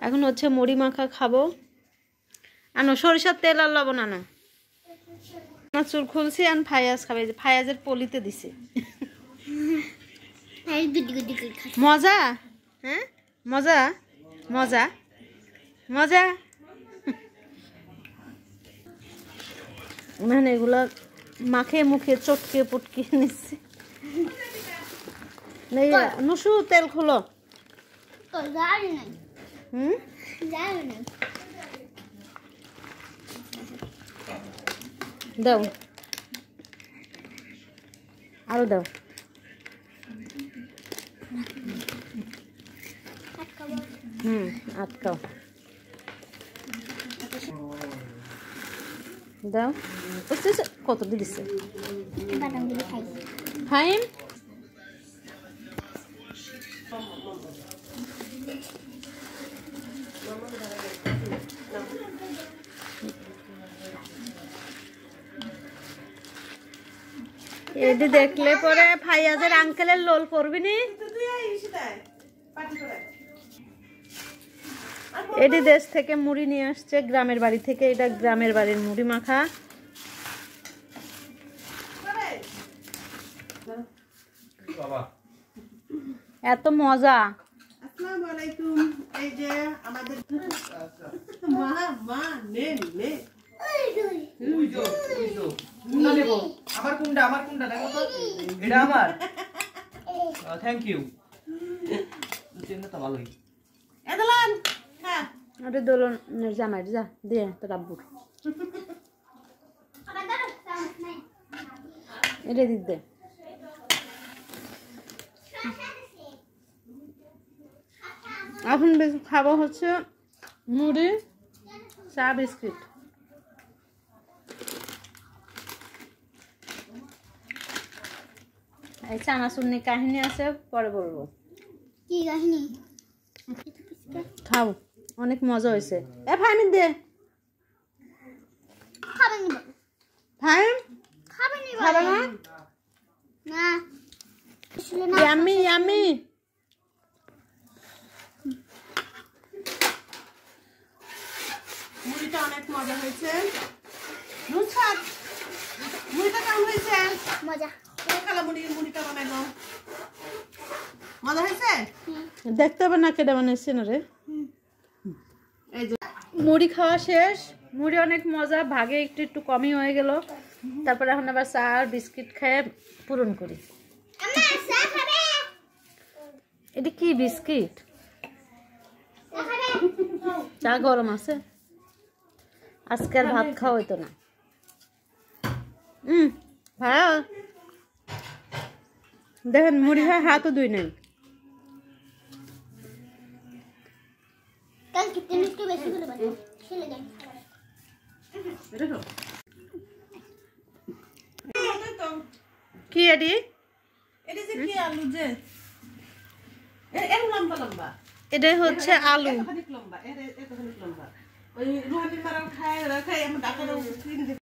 এখন হচ্ছে মুড়ি মাখা খাবো। আনো সরিষার তেল আর লবণ আনো। চুল খুলছি আর ফায়াজ খাবে, ফায়াজের পলিতে দিছে। মজা, হ্যাঁ মজা মজা মজা। মানে এগুলা মাখে মুখে চটকে পটকে নিচ্ছে। নুসু তেল খুলো। দাও আরো দাও। আটকাও দাও। কত দিচ্ছে ফাইন। এটি দেখলে পরে ফাইয়াজের আঙ্কেলের লোল পড়বি নি। এটি দেশ থেকে মুড়ি নিয়ে আসছে, গ্রামের বাড়ি থেকে। এটা গ্রামের বাড়ির মুড়ি মাখা। এত মজা। আসসালামু আলাইকুম। এই যে আমাদের মা মা নে নে আমার কোনটা দেখো তো। এটা আমার। Thank you. চিন্তা তো ভালোই। এদলান হ্যাঁ ওটা দোলনের জামাই যা দিয়ে তোর আব্বুর এটা দিক দে। এখন বেশি খাবো হচ্ছে মুড়ি, চা, বিস্কিট। এই চানাচুর কাহিনী আছে, পরে বলবো। কি কাহিনী? খাও, অনেক মজা হয়েছে। এ ফাইমিন দে। খাবেনি বল। ফাইম খাবেনি বল। খাবে না? না। Yummy yummy. মুড়িটা অনেক মজা হয়েছে। নুসরাত মুড়িটা কেমন হয়েছে? মজা। খালা মুড়িটা বানাইলো মজা হয়েছে। দেখতে হবে না কেটে বানাইছে না রে। এই যে মুড়ি খাওয়া শেষ। মুড়ি অনেক মজা, ভাগে একটু একটু কমই হয়ে গেল। তারপরে এখন আবার চা আর বিস্কিট খেয়ে পূরণ করি। আম্মা চা খাবে? এটা কি বিস্কিট? চা খাবে? চা গরম আছে, আজকে আর ভাত খাওয়া হইতো না। ভাইয়া দেখেন মুড়ি হয় হাতও দুই নেই। কাল কিতনে একটু বেশি করে বানাও চলে যান। দেখো কি এডি? এটা যে কি আলু যে এর লম্বা লম্বা, এটাই হচ্ছে আলু। এতখানি লম্বা, এতখানি লম্বা। ওই রুহানি মারাও খায়, ওরা খায়, আমার ডাক্তার